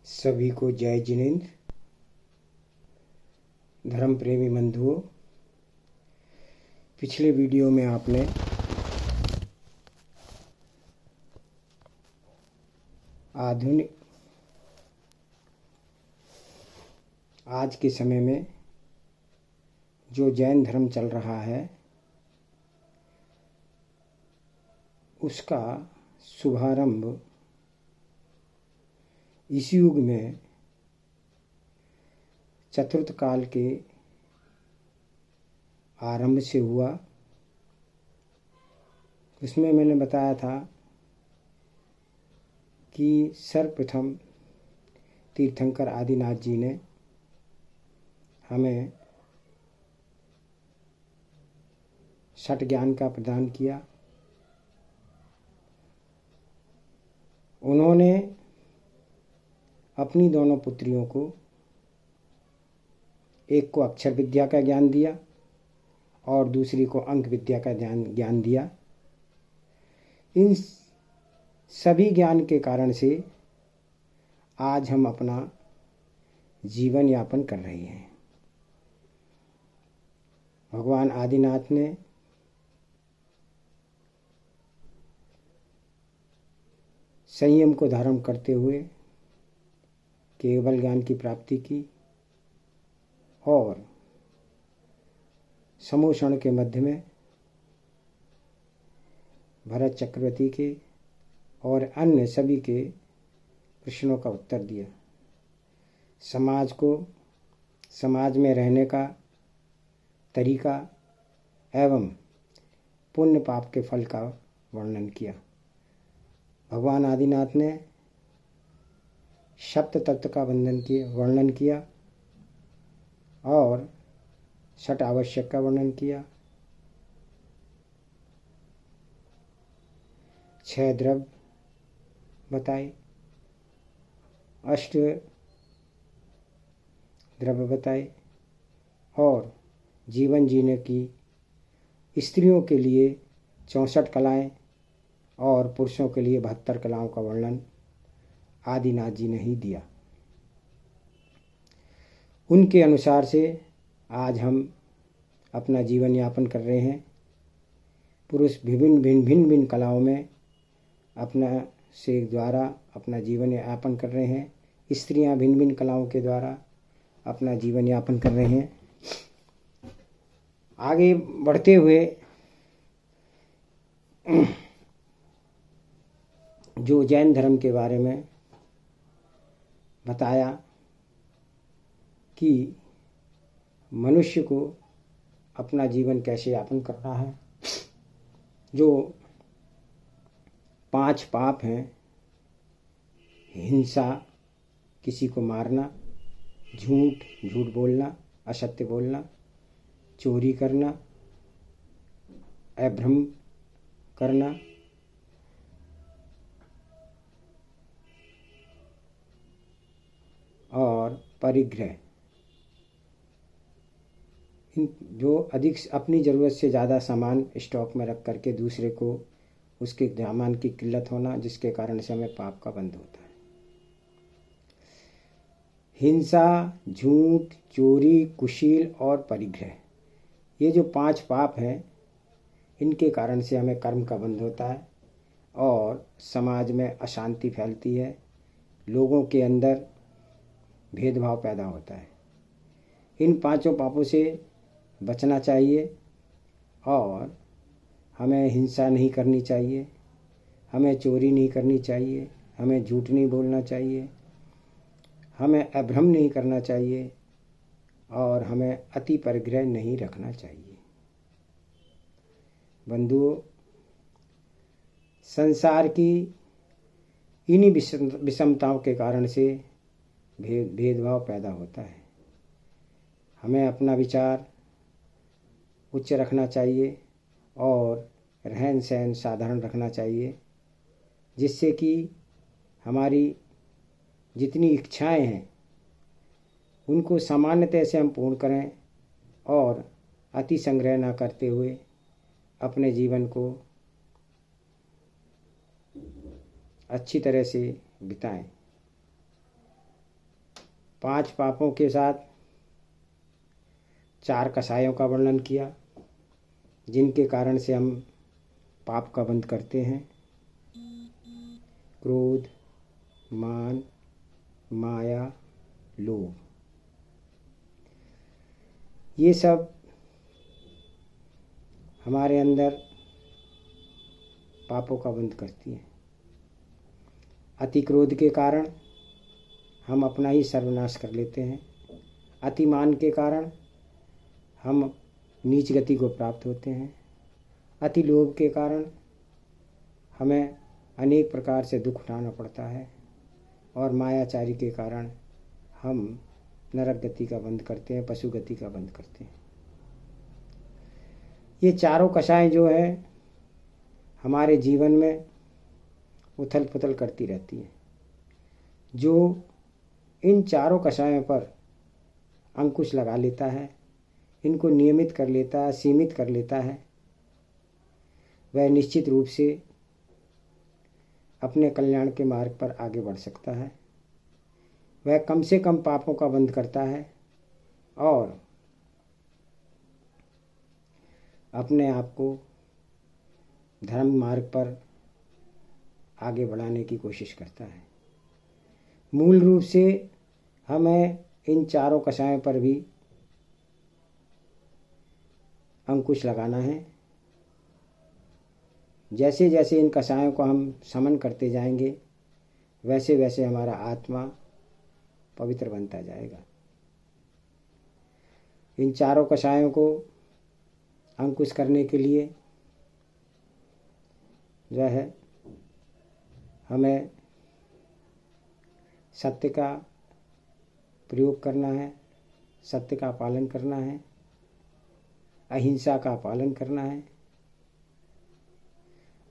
सभी को जय जिनेंद्र। धर्म प्रेमी बंधुओं, पिछले वीडियो में आपने आधुनिक आज के समय में जो जैन धर्म चल रहा है उसका शुभारंभ इस युग में चतुर्थ काल के आरंभ से हुआ। उसमें मैंने बताया था कि सर्वप्रथम तीर्थंकर आदिनाथ जी ने हमें षट ज्ञान का प्रदान किया। उन्होंने अपनी दोनों पुत्रियों को, एक को अक्षर विद्या का ज्ञान दिया और दूसरी को अंक विद्या का ज्ञान दिया। इन सभी ज्ञान के कारण से आज हम अपना जीवन यापन कर रहे हैं। भगवान आदिनाथ ने संयम को धारण करते हुए केवल ज्ञान की प्राप्ति की और समोषण के मध्य में भरत चक्रवर्ती के और अन्य सभी के प्रश्नों का उत्तर दिया। समाज में रहने का तरीका एवं पुण्य पाप के फल का वर्णन किया। भगवान आदिनाथ ने सप्त तत्व का वर्णन किया और षट आवश्यक का वर्णन किया। 6 द्रव्य बताए, 8 द्रव्य बताए और जीवन जीने की स्त्रियों के लिए 64 कलाएं और पुरुषों के लिए 72 कलाओं का वर्णन आदिनाथ जी ने ही दिया। उनके अनुसार से आज हम अपना जीवन यापन कर रहे हैं। पुरुष भिन्न कलाओं में अपना जीवन यापन कर रहे हैं। स्त्रियां भिन्न कलाओं के द्वारा अपना जीवन यापन कर रहे हैं। आगे बढ़ते हुए जो जैन धर्म के बारे में बताया कि मनुष्य को अपना जीवन कैसे यापन करना है। जो 5 पाप हैं, हिंसा, किसी को मारना, झूठ बोलना, असत्य बोलना, चोरी करना, अभ्रम करना, और परिग्रह, जो अधिक अपनी ज़रूरत से ज़्यादा सामान स्टॉक में रख करके दूसरे को उसके सामान की किल्लत होना, जिसके कारण से हमें पाप का बंध होता है। हिंसा, झूठ, चोरी, कुशील और परिग्रह, ये जो 5 पाप हैं, इनके कारण से हमें कर्म का बंध होता है और समाज में अशांति फैलती है। लोगों के अंदर भेदभाव पैदा होता है। इन 5 पापों से बचना चाहिए और हमें हिंसा नहीं करनी चाहिए, हमें चोरी नहीं करनी चाहिए, हमें झूठ नहीं बोलना चाहिए, हमें अभ्रम नहीं करना चाहिए और हमें अति परिग्रह नहीं रखना चाहिए। बंधुओं, संसार की इन्हीं विषमताओं के कारण से भेदभाव पैदा होता है। हमें अपना विचार उच्च रखना चाहिए और रहन सहन साधारण रखना चाहिए, जिससे कि हमारी जितनी इच्छाएं हैं उनको सामान्यतः से हम पूर्ण करें और अति संग्रह न करते हुए अपने जीवन को अच्छी तरह से बिताएं। 5 पापों के साथ 4 कषायों का वर्णन किया जिनके कारण से हम पाप का बंध करते हैं। क्रोध, मान, माया, लोभ, ये सब हमारे अंदर पापों का बंध करती है। अति क्रोध के कारण हम अपना ही सर्वनाश कर लेते हैं। अतिमान के कारण हम नीच गति को प्राप्त होते हैं। अति लोभ के कारण हमें अनेक प्रकार से दुख उठाना पड़ता है और मायाचारी के कारण हम नरक गति का बंध करते हैं, पशु गति का बंध करते हैं। ये चारों कषाएं जो है हमारे जीवन में उथल पुथल करती रहती हैं। जो इन चारों कषायों पर अंकुश लगा लेता है, इनको नियमित कर लेता है, सीमित कर लेता है, वह निश्चित रूप से अपने कल्याण के मार्ग पर आगे बढ़ सकता है। वह कम से कम पापों का बंध करता है और अपने आप को धर्म मार्ग पर आगे बढ़ाने की कोशिश करता है। मूल रूप से हमें इन चारों कषायों पर भी अंकुश लगाना है। जैसे जैसे इन कषायों को हम समन करते जाएंगे वैसे वैसे हमारा आत्मा पवित्र बनता जाएगा। इन चारों कषायों को अंकुश करने के लिए जो है हमें सत्य का प्रयोग करना है, सत्य का पालन करना है, अहिंसा का पालन करना है,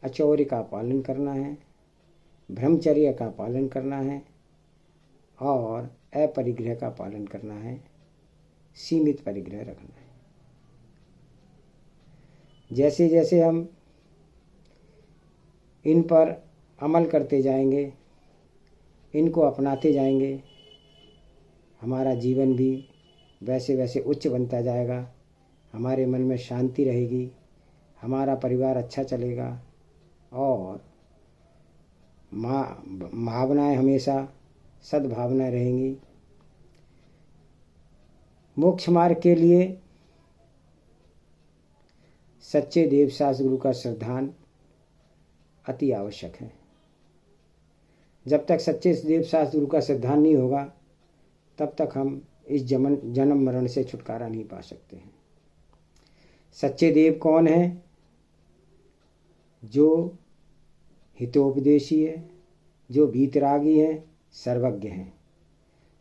अचौर्य का पालन करना है, ब्रह्मचर्य का पालन करना है और अपरिग्रह का पालन करना है, सीमित परिग्रह रखना है। जैसे जैसे हम इन पर अमल करते जाएंगे, इनको अपनाते जाएंगे, हमारा जीवन भी वैसे वैसे उच्च बनता जाएगा। हमारे मन में शांति रहेगी, हमारा परिवार अच्छा चलेगा और भावनाएं हमेशा सद्भावनाएं रहेंगी। मोक्ष मार्ग के लिए सच्चे देवशास्त्र गुरु का श्रद्धान अति आवश्यक है। जब तक सच्चे देवशास्त्र गुरु का श्रद्धान नहीं होगा तब तक हम इस जन्म मरण से छुटकारा नहीं पा सकते हैं। सच्चे देव कौन है? जो हितोपदेशी है, जो वीतरागी है, सर्वज्ञ है।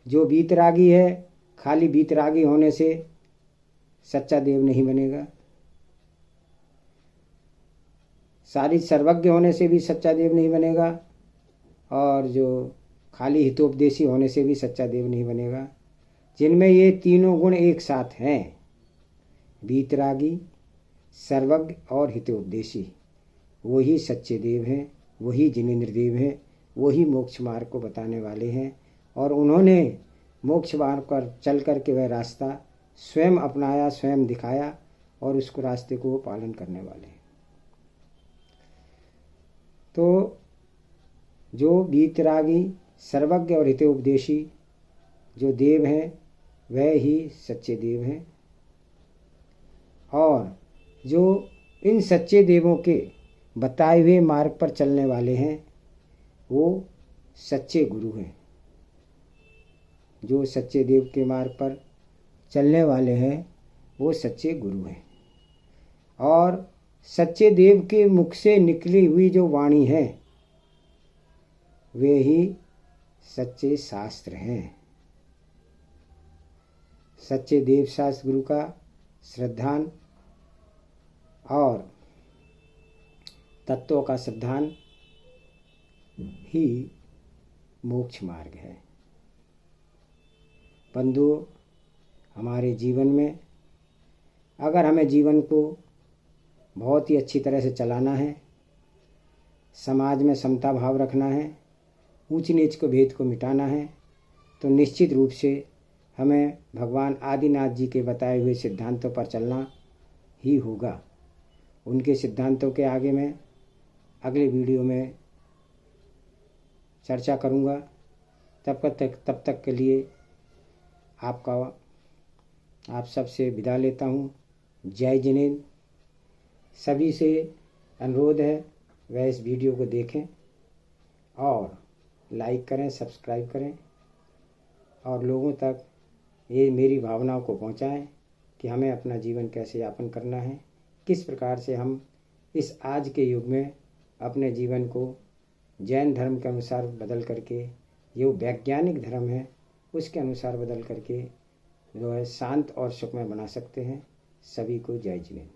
जो वीतरागी है, खाली वीतरागी होने से सच्चा देव नहीं बनेगा। सारी सर्वज्ञ होने से भी सच्चा देव नहीं बनेगा और जो खाली हितोपदेशी होने से भी सच्चा देव नहीं बनेगा। जिनमें ये तीनों गुण एक साथ हैं, वीतरागी, सर्वज्ञ और हितोपदेशी, वही सच्चे देव हैं, वही जिनेंद्र देव हैं, वही मोक्ष मार्ग को बताने वाले हैं। और उन्होंने मोक्ष मार्ग पर चल कर के वह रास्ता स्वयं अपनाया, स्वयं दिखाया और उसको रास्ते को वो पालन करने वाले हैं। तो जो वीतरागी, सर्वज्ञ और हितोपदेशी जो देव हैं वह ही सच्चे देव हैं। और जो इन सच्चे देवों के बताए हुए मार्ग पर चलने वाले हैं वो सच्चे गुरु हैं। जो सच्चे देव के मार्ग पर चलने वाले हैं वो सच्चे गुरु हैं। और सच्चे देव के मुख से निकली हुई जो वाणी है वे ही सच्चे शास्त्र हैं। सच्चे देव शास्त्र गुरु का श्रद्धान और तत्वों का श्रद्धान ही मोक्ष मार्ग है। बंधुओं, हमारे जीवन में अगर हमें जीवन को बहुत ही अच्छी तरह से चलाना है, समाज में समता भाव रखना है, ऊंच नीच को भेद को मिटाना है, तो निश्चित रूप से हमें भगवान आदिनाथ जी के बताए हुए सिद्धांतों पर चलना ही होगा। उनके सिद्धांतों के आगे मैं अगले वीडियो में चर्चा करूँगा। तब तक के लिए आप सबसे विदा लेता हूँ। जय जिनेंद्र। सभी से अनुरोध है वह इस वीडियो को देखें और लाइक करें, सब्सक्राइब करें और लोगों तक ये मेरी भावनाओं को पहुंचाएं कि हमें अपना जीवन कैसे यापन करना है, किस प्रकार से हम इस आज के युग में अपने जीवन को जैन धर्म के अनुसार बदल करके, जो वैज्ञानिक धर्म है उसके अनुसार बदल करके जो है शांत और सुखमय बना सकते हैं। सभी को जय जिनेंद्र।